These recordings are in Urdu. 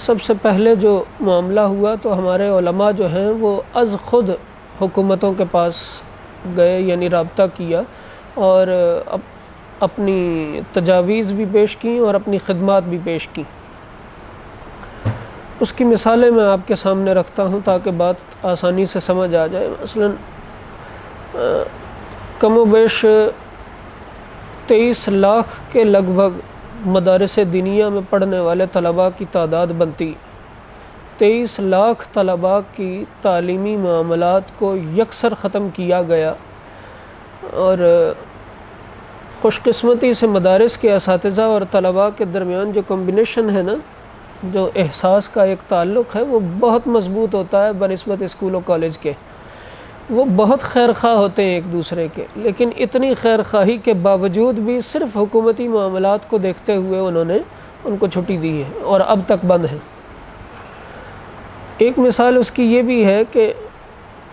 سب سے پہلے جو معاملہ ہوا تو ہمارے علماء جو ہیں وہ از خود حکومتوں کے پاس گئے، یعنی رابطہ کیا اور اپنی تجاویز بھی پیش کیں اور اپنی خدمات بھی پیش کیں۔ اس کی مثالیں میں آپ کے سامنے رکھتا ہوں تاکہ بات آسانی سے سمجھ آ جائے۔ مثلا کم و بیش 23 لاکھ کے لگ بھگ مدارس دینیہ میں پڑھنے والے طلباء کی تعداد بنتی۔ 23 لاکھ طلباء کی تعلیمی معاملات کو یکسر ختم کیا گیا، اور خوش قسمتی سے مدارس کے اساتذہ اور طلباء کے درمیان جو کمبینیشن ہے نا، جو احساس کا ایک تعلق ہے، وہ بہت مضبوط ہوتا ہے بنسبت اسکول و کالج کے۔ وہ بہت خیر خواہ ہوتے ہیں ایک دوسرے کے، لیکن اتنی خیر خواہی کے باوجود بھی صرف حکومتی معاملات کو دیکھتے ہوئے انہوں نے ان کو چھٹی دی ہے اور اب تک بند ہیں۔ ایک مثال اس کی یہ بھی ہے کہ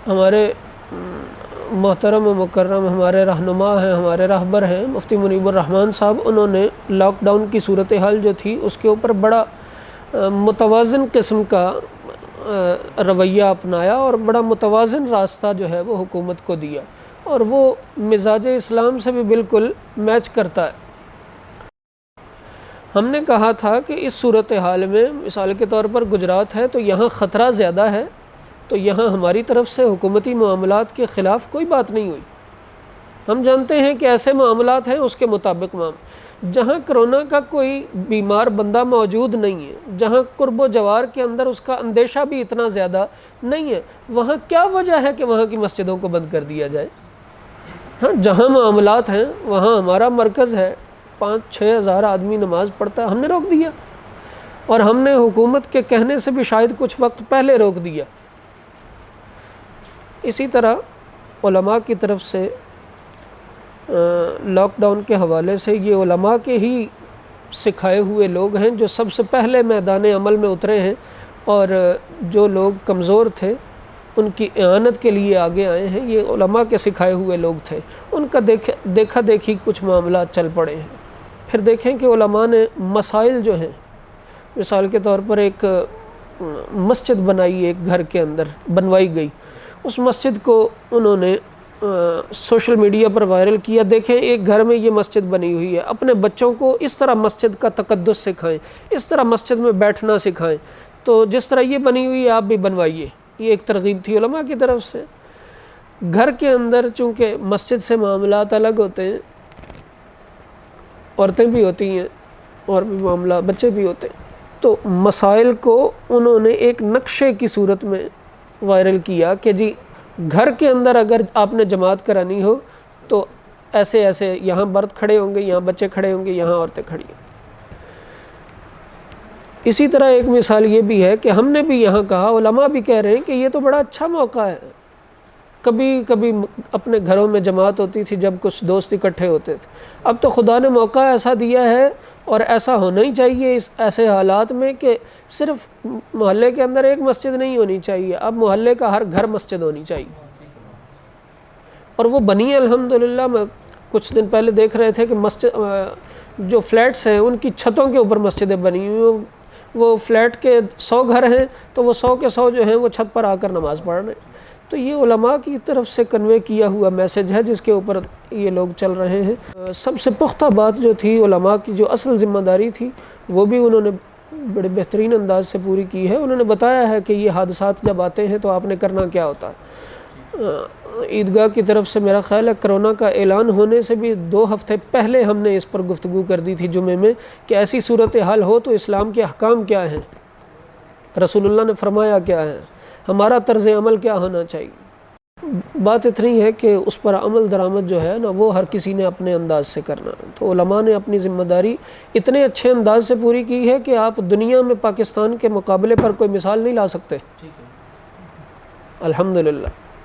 ہمارے محترم و مکرم ہمارے رہنما ہیں، ہمارے راہبر ہیں مفتی منیب الرحمن صاحب، انہوں نے لاک ڈاؤن کی صورتحال جو تھی اس کے اوپر بڑا متوازن قسم کا رویہ اپنایا اور بڑا متوازن راستہ جو ہے وہ حکومت کو دیا، اور وہ مزاج اسلام سے بھی بالکل میچ کرتا ہے۔ ہم نے کہا تھا کہ اس صورتحال میں مثال کے طور پر گجرات ہے تو یہاں خطرہ زیادہ ہے، تو یہاں ہماری طرف سے حکومتی معاملات کے خلاف کوئی بات نہیں ہوئی۔ ہم جانتے ہیں کہ ایسے معاملات ہیں اس کے مطابق جہاں کرونا کا کوئی بیمار بندہ موجود نہیں ہے، جہاں قرب و جوار کے اندر اس کا اندیشہ بھی اتنا زیادہ نہیں ہے، وہاں کیا وجہ ہے کہ وہاں کی مسجدوں کو بند کر دیا جائے؟ ہاں، جہاں معاملات ہیں وہاں ہمارا مرکز ہے، 5-6 ہزار آدمی نماز پڑھتا ہے، ہم نے روک دیا، اور ہم نے حکومت کے کہنے سے بھی شاید کچھ وقت پہلے روک دیا۔ اسی طرح علماء کی طرف سے لاک ڈاؤن کے حوالے سے یہ علماء کے ہی سکھائے ہوئے لوگ ہیں جو سب سے پہلے میدان عمل میں اترے ہیں، اور جو لوگ کمزور تھے ان کی اعانت کے لیے آگے آئے ہیں۔ یہ علماء کے سکھائے ہوئے لوگ تھے، ان کا دیکھا دیکھی کچھ معاملات چل پڑے ہیں۔ پھر دیکھیں کہ علماء نے مسائل جو ہیں، مثال کے طور پر ایک مسجد بنائی، ایک گھر کے اندر بنوائی گئی، اس مسجد کو انہوں نے سوشل میڈیا پر وائرل کیا۔ دیکھیں ایک گھر میں یہ مسجد بنی ہوئی ہے، اپنے بچوں کو اس طرح مسجد کا تقدس سکھائیں، اس طرح مسجد میں بیٹھنا سکھائیں، تو جس طرح یہ بنی ہوئی ہے آپ بھی بنوائیے۔ یہ ایک ترغیب تھی علماء کی طرف سے۔ گھر کے اندر چونکہ مسجد سے معاملات الگ ہوتے ہیں، عورتیں بھی ہوتی ہیں اور بھی معاملات بچے بھی ہوتے ہیں، تو مسائل کو انہوں نے ایک نقشے کی صورت میں وائرل کیا کہ جی گھر کے اندر اگر آپ نے جماعت کرانی ہو تو ایسے ایسے یہاں مرد کھڑے ہوں گے، یہاں بچے کھڑے ہوں گے، یہاں عورتیں کھڑی ہیں۔ اسی طرح ایک مثال یہ بھی ہے کہ ہم نے بھی یہاں کہا، علماء بھی کہہ رہے ہیں کہ یہ تو بڑا اچھا موقع ہے۔ کبھی کبھی اپنے گھروں میں جماعت ہوتی تھی جب کچھ دوست اکٹھے ہوتے تھے، اب تو خدا نے موقع ایسا دیا ہے، اور ایسا ہونا ہی چاہیے اس ایسے حالات میں کہ صرف محلے کے اندر ایک مسجد نہیں ہونی چاہیے، اب محلے کا ہر گھر مسجد ہونی چاہیے، اور وہ بنی الحمدللہ۔ میں کچھ دن پہلے دیکھ رہے تھے کہ مسجد جو فلیٹس ہیں ان کی چھتوں کے اوپر مسجدیں بنی ہوئی، وہ فلیٹ کے 100 گھر ہیں تو وہ 100 کے 100 جو ہیں وہ چھت پر آ کر نماز پڑھ رہے ہیں۔ تو یہ علماء کی طرف سے کنوے کیا ہوا میسج ہے جس کے اوپر یہ لوگ چل رہے ہیں۔ سب سے پختہ بات جو تھی علماء کی، جو اصل ذمہ داری تھی، وہ بھی انہوں نے بڑے بہترین انداز سے پوری کی ہے۔ انہوں نے بتایا ہے کہ یہ حادثات جب آتے ہیں تو آپ نے کرنا کیا ہوتا ہے۔ عیدگاہ کی طرف سے میرا خیال ہے کرونا کا اعلان ہونے سے بھی 2 ہفتے پہلے ہم نے اس پر گفتگو کر دی تھی جمعے میں کہ ایسی صورتحال ہو تو اسلام کے احکام کیا ہیں، رسول اللہ نے فرمایا کیا ہے، ہمارا طرز عمل کیا ہونا چاہیے۔ بات اتنی ہے کہ اس پر عمل درآمد جو ہے نا وہ ہر کسی نے اپنے انداز سے کرنا ہے۔ تو علماء نے اپنی ذمہ داری اتنے اچھے انداز سے پوری کی ہے کہ آپ دنیا میں پاکستان کے مقابلے پر کوئی مثال نہیں لا سکتے، الحمدللہ۔